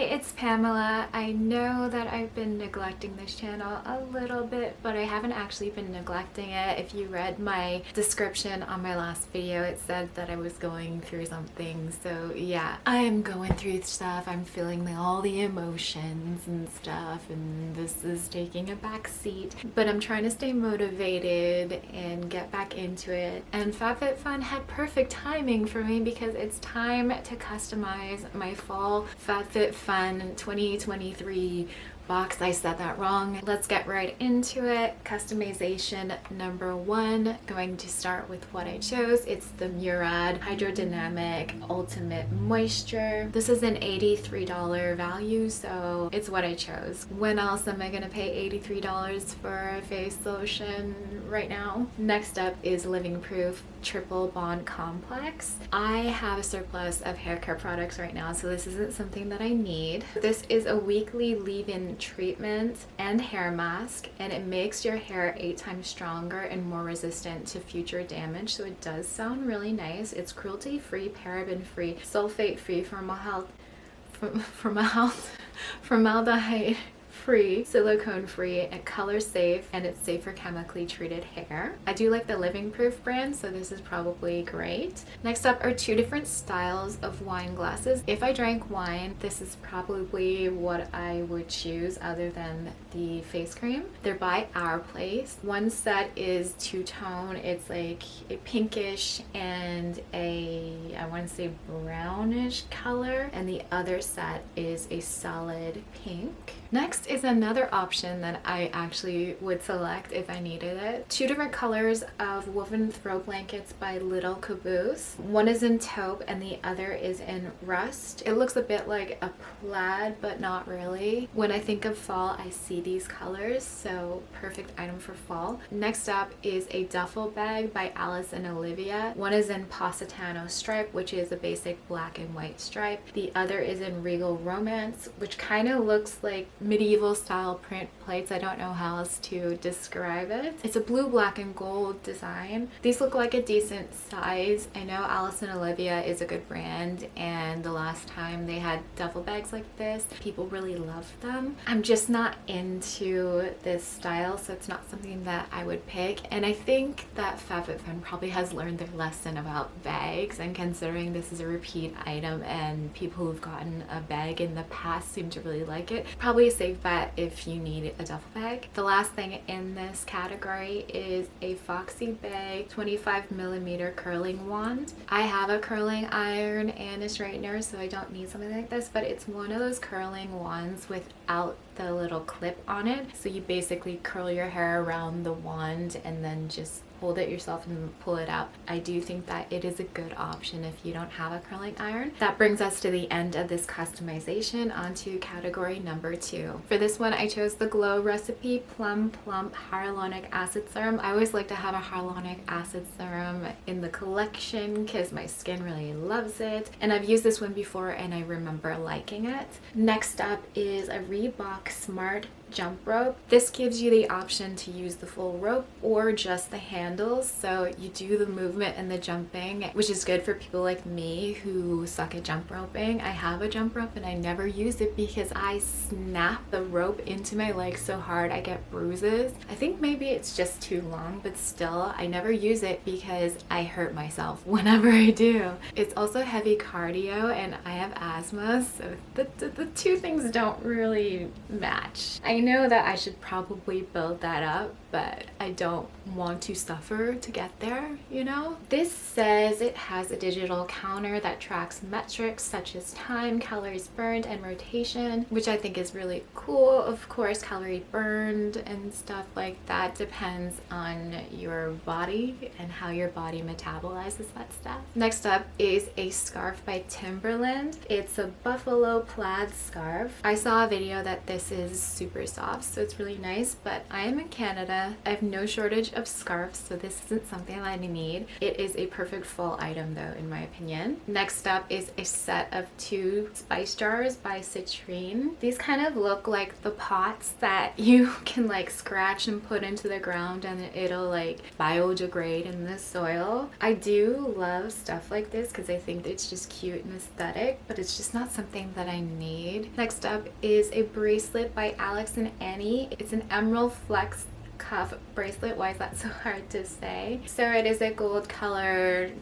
it's Pamela. I know that I've been neglecting this channel a little bit, but I haven't actually been neglecting it. If you read my description on my last video, it said that I was going through something. So yeah, I am going through stuff. I'm feeling all the emotions and stuff, and this is taking a back seat. But I'm trying to stay motivated and get back into it. And FabFitFun had perfect timing for me because it's time to customize my Fall FabFitFun 2023 box. I said that wrong. Let's get right into it. Customization number one, going to start with what I chose. It's the Murad Hydrodynamic Ultimate Moisture. This is an $83 value, so it's what I chose. When else am I gonna pay $83 for a face lotion right now? Next up is Living Proof Triple Bond Complex. I have a surplus of hair care products right now, so this isn't something that I need. This is a weekly leave-in treatment and hair mask, and it makes your hair 8 times stronger and more resistant to future damage, so it does sound really nice. It's cruelty-free, paraben-free, sulfate-free, formaldehyde free, silicone free, and color safe, and it's safe for chemically treated hair. I do like the Living Proof brand, so this is probably great. Next up are 2 different styles of wine glasses. If I drank wine, this is probably what I would choose other than the face cream. They're by Our Place. One set is two-tone. It's like a pinkish and I want to say brownish color, and the other set is a solid pink. Next is another option that I actually would select if I needed it. 2 different colors of woven throw blankets by Little Caboose. One is in taupe and the other is in rust. It looks a bit like a plaid, but not really. When I think of fall, I see these colors, so perfect item for fall. Next up is a duffel bag by Alice and Olivia. One is in Positano stripe, which is a basic black and white stripe. The other is in Regal Romance, which kind of looks like medieval style print plates. I don't know how else to describe it. It's a blue, black, and gold design. These look like a decent size. I know Alice and Olivia is a good brand, and the last time they had duffel bags like this, people really loved them. I'm just not into this style, so it's not something that I would pick. And I think that FabFitFun probably has learned their lesson about bags, and considering this is a repeat item and people who've gotten a bag in the past seem to really like it, probably a safe bet if you need a duffel bag. The last thing in this category is a Foxy Bag 25mm curling wand. I have a curling iron and a straightener, so I don't need something like this, but it's one of those curling wands without the little clip on it. So you basically curl your hair around the wand and then just hold it yourself and pull it out. I do think that it is a good option if you don't have a curling iron. That brings us to the end of this customization, onto category number 2. For this one, I chose the Glow Recipe Plum Plump Hyaluronic Acid Serum. I always like to have a hyaluronic acid serum in the collection because my skin really loves it, and I've used this one before and I remember liking it. Next up is a Reebok Smart Jump Rope. This gives you the option to use the full rope or just the handles, so you do the movement and the jumping, which is good for people like me who suck at jump roping. I have a jump rope and I never use it because I snap the rope into my leg so hard I get bruises. I think maybe it's just too long, but still I never use it because I hurt myself whenever I do. It's also heavy cardio and I have asthma, so the two things don't really match. I know that I should probably build that up, but I don't want to suffer to get there, you know? This says it has a digital counter that tracks metrics such as time, calories burned, and rotation, which I think is really cool. Of course, calorie burned and stuff like that depends on your body and how your body metabolizes that stuff. Next up is a scarf by Timberland. It's a buffalo plaid scarf. I saw a video that this is super soft, so it's really nice. But I am in Canada. I have no shortage of scarves, so this isn't something that I need. It is a perfect fall item though, in my opinion. Next up is a set of 2 spice jars by Citrine. These kind of look like the pots that you can like scratch and put into the ground and it'll like biodegrade in the soil. I do love stuff like this because I think it's just cute and aesthetic, but it's just not something that I need. Next up is a bracelet by Alex and Annie. It's an emerald flex cuff bracelet. Why is that so hard to say? So it is a gold colored,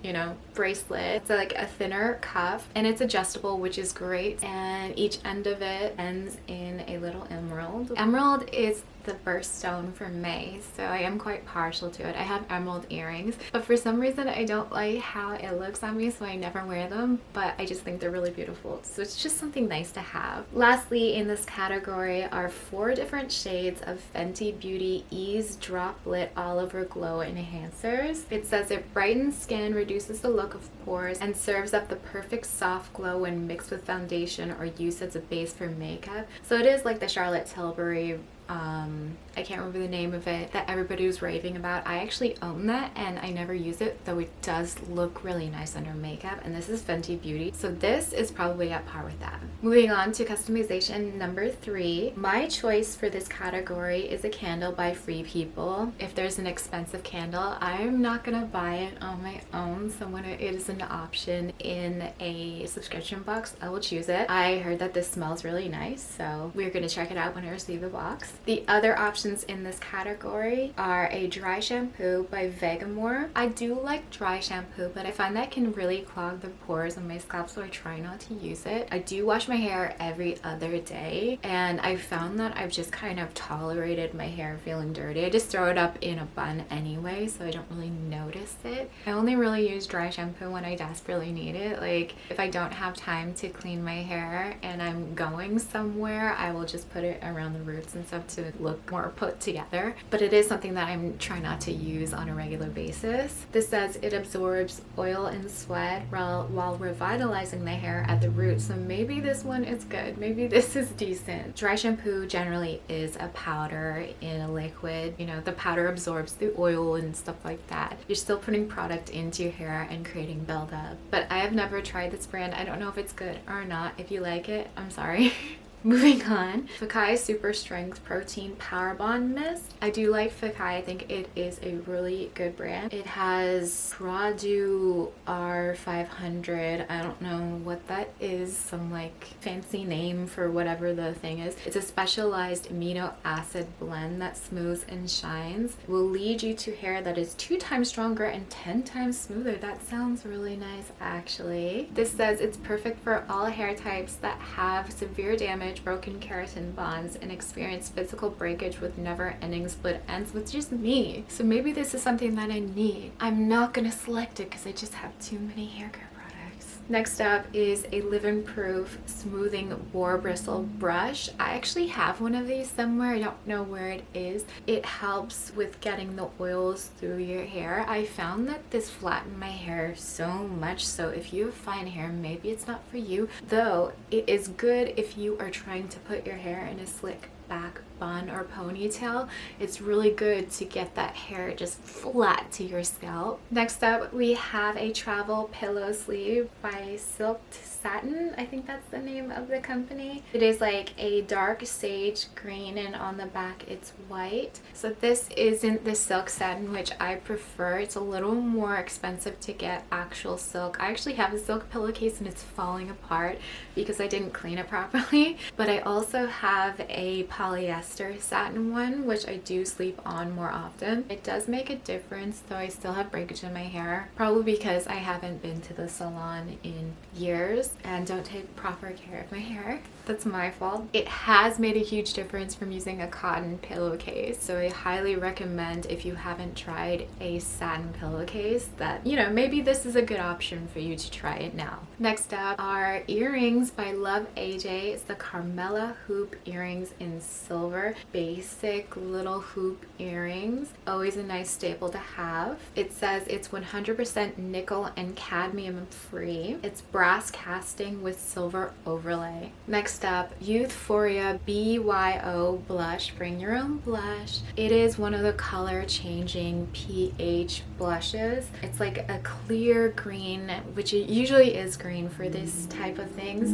you know, bracelet. It's like a thinner cuff and it's adjustable, which is great, and each end of it ends in a little emerald. Emerald is the birthstone for May, so I am quite partial to it. I have emerald earrings, but for some reason I don't like how it looks on me, so I never wear them, but I just think they're really beautiful, so it's just something nice to have. Lastly, in this category are 4 different shades of Fenty Beauty Ease Droplet All Over Glow Enhancers. It says it brightens skin, reduces the look of pores, and serves up the perfect soft glow when mixed with foundation or used as a base for makeup. So it is like the Charlotte Tilbury, I can't remember the name of it, that everybody was raving about. I actually own that and I never use it, though it does look really nice under makeup, and this is Fenty Beauty, so this is probably at par with that. Moving on to customization number 3. My choice for this category is a candle by Free People. If there's an expensive candle, I'm not gonna buy it on my own, so when it is an option in a subscription box, I will choose it. I heard that this smells really nice, so we're gonna check it out when I receive the box. The other options in this category are a dry shampoo by Vegamore. I do like dry shampoo, but I find that can really clog the pores on my scalp, so I try not to use it. I do wash my hair every other day, and I found that I've just kind of tolerated my hair feeling dirty. I just throw it up in a bun anyway, so I don't really notice it. I only really use dry shampoo when I desperately need it. Like if I don't have time to clean my hair and I'm going somewhere, I will just put it around the roots and stuff to look more put together, but it is something that I'm trying not to use on a regular basis. This says it absorbs oil and sweat while revitalizing the hair at the root, so maybe this one is good, maybe this is decent. Dry shampoo generally is a powder in a liquid, you know, the powder absorbs the oil and stuff like that. You're still putting product into your hair and creating buildup, but I have never tried this brand. I don't know if it's good or not. If you like it, I'm sorry. Moving on, Fekkai Super Strength Protein Power Bond Mist. I do like Fekkai. I think it is a really good brand. It has Pradu R500. I don't know what that is. Some like fancy name for whatever the thing is. It's a specialized amino acid blend that smooths and shines. It will lead you to hair that is 2 times stronger and 10 times smoother. That sounds really nice, actually. This says it's perfect for all hair types that have severe damage, broken keratin bonds, and experience physical breakage with never-ending split ends, which is me. So maybe this is something that I need. I'm not gonna select it because I just have too many hair care products. Next up is a Live Proof Smoothing Boar Bristle Brush. I actually have one of these somewhere. I don't know where it is. It helps with getting the oils through your hair. I found that this flattened my hair so much, so if you have fine hair, maybe it's not for you. Though it is good if you are trying to put your hair in a slick back bun or ponytail. It's really good to get that hair just flat to your scalp. Next up, we have a travel pillow sleeve by Silk Satin. I think that's the name of the company. It is like a dark sage green, and on the back it's white. So this isn't the silk satin, which I prefer. It's a little more expensive to get actual silk. I actually have a silk pillowcase and it's falling apart because I didn't clean it properly. But I also have a polyester satin one, which I do sleep on more often. It does make a difference, though I still have breakage in my hair, probably because I haven't been to the salon in years and don't take proper care of my hair. That's my fault. It has made a huge difference from using a cotton pillowcase, so I highly recommend, if you haven't tried a satin pillowcase, that, you know, maybe this is a good option for you to try it now. Next up are earrings by Love AJ. It's the Carmela hoop earrings in silver. Basic little hoop earrings, always a nice staple to have. It says it's 100% nickel and cadmium free. It's brass casting with silver overlay. Next Next up, Youthforia BYO blush. Bring your own blush. It is one of the color changing pH blushes. It's like a clear green, which it usually is green for this type of things.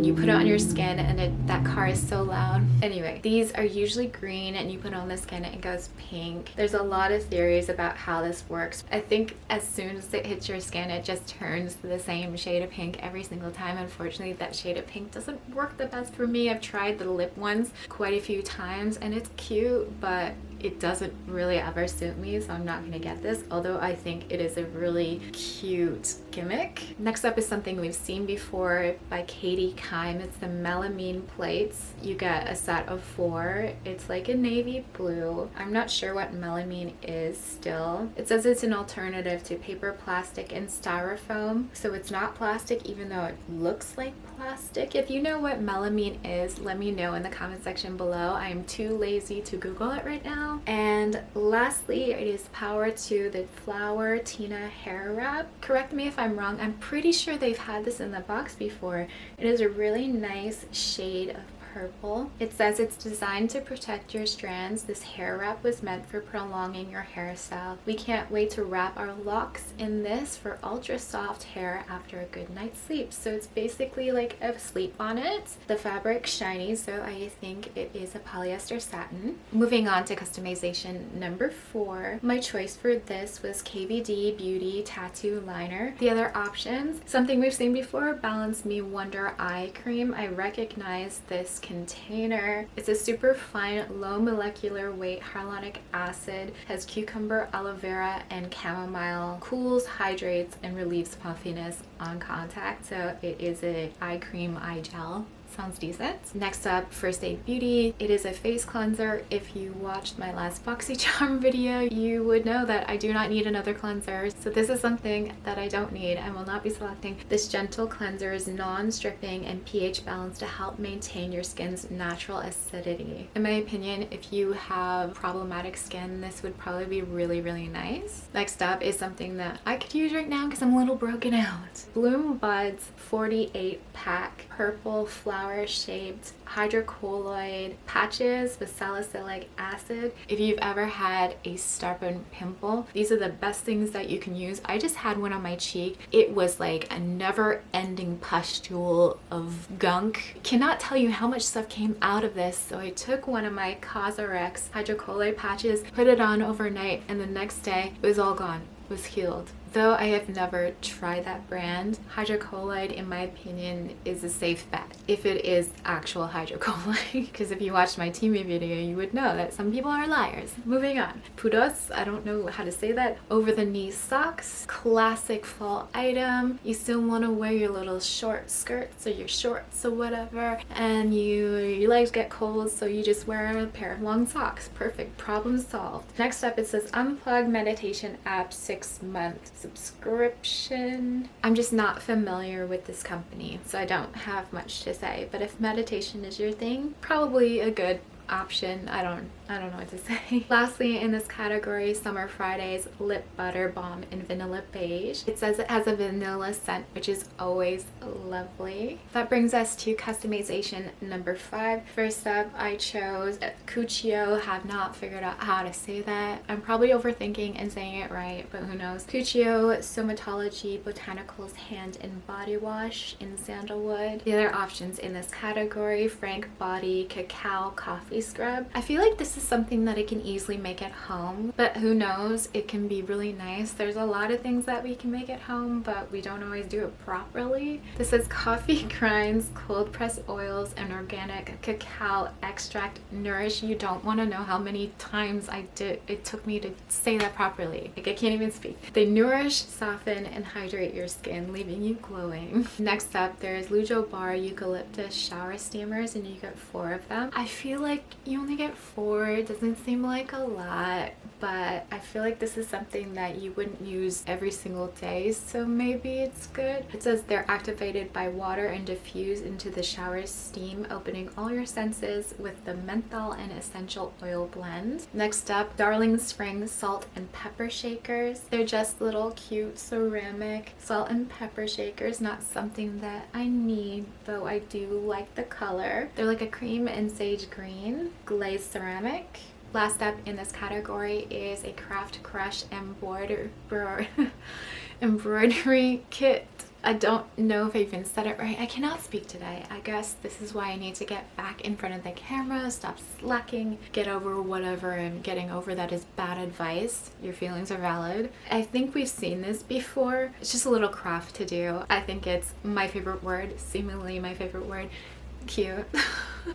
You put it on your skin and that car is so loud. Anyway, these are usually green and you put it on the skin and it goes pink. There's a lot of theories about how this works. I think as soon as it hits your skin, it just turns to the same shade of pink every single time. Unfortunately, that shade of pink doesn't work the best for me. I've tried the lip ones quite a few times and it's cute, but it doesn't really ever suit me, so I'm not gonna get this, although I think it is a really cute gimmick. Next up is something we've seen before by Katie Kime. It's the melamine plates. You get a set of 4. It's like a navy blue. I'm not sure what melamine is still. It says it's an alternative to paper, plastic, and styrofoam, so it's not plastic even though it looks like plastic. If you know what melamine is, let me know in the comment section below. I am too lazy to Google it right now. And lastly, it is Power to the Flower Tina Hair Wrap. Correct me if I'm wrong, I'm pretty sure they've had this in the box before. It is a really nice shade of purple. It says it's designed to protect your strands. This hair wrap was meant for prolonging your hairstyle. We can't wait to wrap our locks in this for ultra soft hair after a good night's sleep. So it's basically like a sleep bonnet. The fabric's shiny, so I think it is a polyester satin. Moving on to customization number 4. My choice for this was KVD Beauty Tattoo Liner. The other options, something we've seen before, Balance Me Wonder Eye Cream. I recognize this container. It's a super fine, low molecular weight hyaluronic acid, has cucumber, aloe vera, and chamomile, cools, hydrates, and relieves puffiness on contact. So it is a eye cream, eye gel. Sounds decent. Next up, First Aid Beauty. It is a face cleanser. If you watched my last BoxyCharm video, you would know that I do not need another cleanser. So this is something that I don't need. I will not be selecting. This gentle cleanser is non-stripping and pH balanced to help maintain your skin's natural acidity. In my opinion, if you have problematic skin, this would probably be really, really nice. Next up is something that I could use right now because I'm a little broken out. Bloom Buds 48 pack purple flower shaped hydrocolloid patches with salicylic acid. If you've ever had a stubborn pimple, these are the best things that you can use. I just had one on my cheek. It was like a never-ending pustule of gunk. Cannot tell you how much stuff came out of this. So I took one of my Cosrx hydrocolloid patches, put it on overnight, and the next day it was all gone. It was healed. Though I have never tried that brand, hydrocolloid, in my opinion, is a safe bet if it is actual hydrocolloid. Because if you watched my Teamy video, you would know that some people are liars. Moving on. Pudos, I don't know how to say that. Over the knee socks. Classic fall item. You still want to wear your little short skirts or your shorts or whatever, and your legs get cold, so you just wear a pair of long socks. Perfect. Problem solved. Next up, it says Unplug Meditation App 6 months subscription. I'm just not familiar with this company, so I don't have much to say, but if meditation is your thing, probably a good option. I don't know what to say. Lastly, in this category, Summer Fridays Lip Butter Balm in Vanilla Beige. It says it has a vanilla scent, which is always lovely. That brings us to customization number 5. First up, I chose Cuccio. Have not figured out how to say that. I'm probably overthinking and saying it right, but who knows. Cuccio Somatology Botanicals Hand and Body Wash in Sandalwood. The other options in this category, Frank Body Cacao Coffee Scrub. I feel like this is something that I can easily make at home, but who knows, it can be really nice. There's a lot of things that we can make at home, but we don't always do it properly. This is coffee grinds, cold pressed oils, and organic cacao extract. Nourish. You don't want to know how many times it took me to say that properly. Like, I can't even speak. They nourish, soften, and hydrate your skin, leaving you glowing. Next up, there's Lujo Bar Eucalyptus Shower Steamers, and you get 4 of them. I feel like you only get 4 $1 doesn't seem like a lot, but I feel like this is something that you wouldn't use every single day, so maybe it's good. It says they're activated by water and diffuse into the shower's steam, opening all your senses with the menthol and essential oil blend. Next up, Darling Spring Salt and Pepper Shakers. They're just little cute ceramic salt and pepper shakers, not something that I need, though I do like the color. They're like a cream and sage green glazed ceramic. Last up in this category is a Craft Crush embroidery kit. I don't know if I even said it right. I cannot speak today. I guess this is why I need to get back in front of the camera, stop slacking, get over whatever I'm getting over that is bad advice. Your feelings are valid. I think we've seen this before. It's just a little craft to do. I think it's my favorite word, seemingly my favorite word. Cute.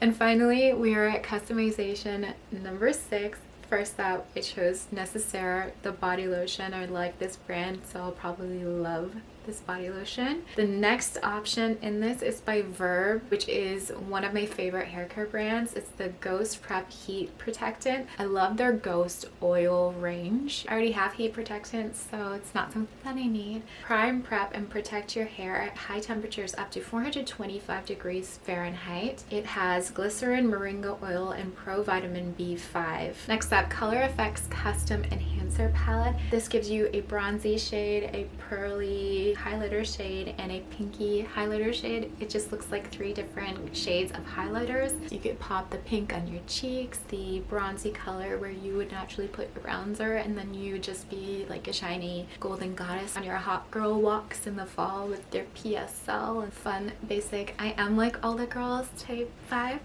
And finally, we are at customization number 6. First up, I chose Necessaire, the body lotion. I like this brand, so I'll probably love this body lotion. The next option in this is by Verb, which is one of my favorite hair care brands. It's the Ghost Prep Heat Protectant. I love their Ghost Oil range. I already have heat protectant, so it's not something that I need. Prime, prep, and protect your hair at high temperatures up to 425 degrees Fahrenheit. It has glycerin, moringa oil, and pro vitamin B5. Next up, Color Effects Custom Enhancer Palette. This gives you a bronzy shade, a pearly highlighter shade, and a pinky highlighter shade. It just looks like 3 different shades of highlighters. You could pop the pink on your cheeks, the bronzy color where you would naturally put your bronzer, and then you would just be like a shiny golden goddess on your hot girl walks in the fall with your PSL and fun basic I am like all the girls type vibe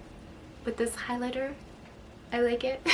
with this highlighter. I like it.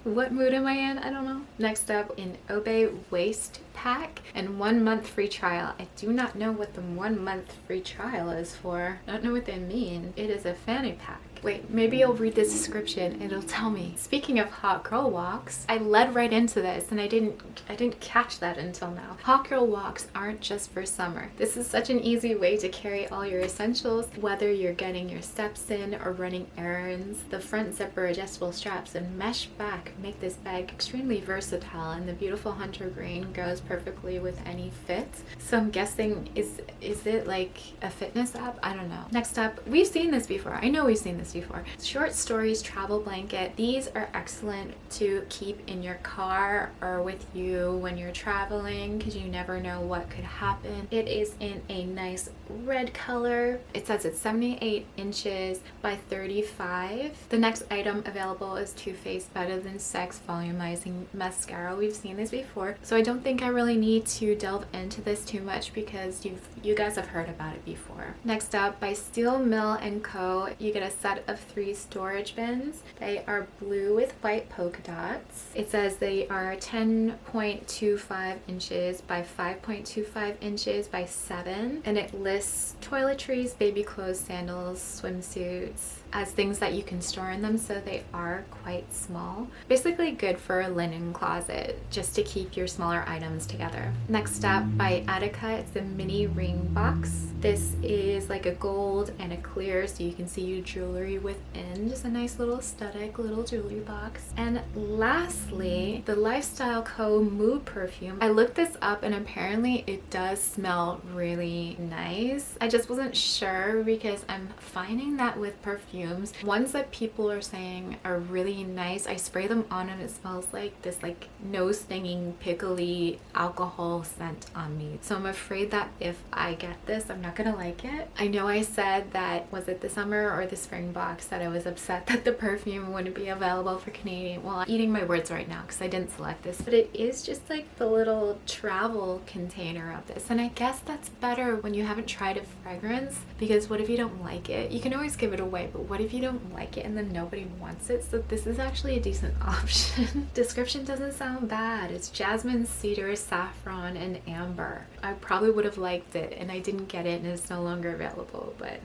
What mood am I in? I don't know. Next up, an Obey Waist Pack and 1 month free trial. I do not know what the 1 month free trial is for. I don't know what they mean. It is a fanny pack. Wait, maybe I'll read the description. It'll tell me. Speaking of hot girl walks, I led right into this and I didn't catch that until now. Hot girl walks aren't just for summer. This is such an easy way to carry all your essentials, whether you're getting your steps in or running errands. The front zipper adjustable straps and mesh back make this bag extremely versatile, and the beautiful hunter green goes perfectly with any fit. So I'm guessing, is it like a fitness app? I don't know. Next up, we've seen this before. I know we've seen this before. Short Stories travel blanket. These are excellent to keep in your car or with you when you're traveling, because you never know what could happen. It is in a nice red color. It says it's 78 inches by 35. The next item available is Too Faced Better Than Sex Volumizing Mascara. We've seen this before, so I don't think I really need to delve into this too much because you guys have heard about it before. Next up, by Steel Mill & Co. You get a set of 3 storage bins. They are blue with white polka dots. It says they are 10.25 inches by 5.25 inches by 7, and it lists toiletries, baby clothes, sandals, swimsuits as things that you can store in them, so they are quite small. Basically good for a linen closet, just to keep your smaller items together. Next up, by Attica, it's the mini ring box. This is like a gold and a clear, so you can see your jewelry within. Just a nice little aesthetic little jewelry box. And lastly, the Lifestyle Co. Mood Perfume. I looked this up and apparently it does smell really nice. I just wasn't sure because I'm finding that with perfumes, ones that people are saying are really nice, I spray them on and it smells like this like nose stinging pickly alcohol scent on me. So I'm afraid that if I get this, I'm not gonna like it. I know I said that, was it the summer or the spring box, that I was upset that the perfume wouldn't be available for Canadian. Well, I'm eating my words right now because I didn't select this, but it is just like the little travel container of this, and I guess that's better when you haven't tried a fragrance, because what if you don't like it? You can always give it away, but what if you don't like it and then nobody wants it? So this is actually a decent option. Description doesn't sound bad. It's jasmine, cedar, saffron, and amber. I probably would have liked it and I didn't get it and it's no longer available, but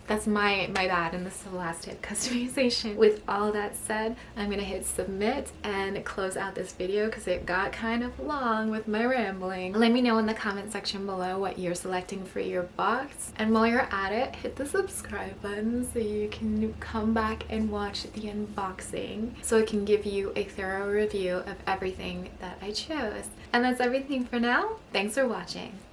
That's my bad, and this is the last tip, customization. With all that said, I'm gonna hit submit and close out this video because it got kind of long with my rambling. Let me know in the comment section below what you're selecting for your box, and while you're at it, hit the subscribe button so you can come back and watch the unboxing so I can give you a thorough review of everything that I chose. And that's everything for now. Thanks for watching.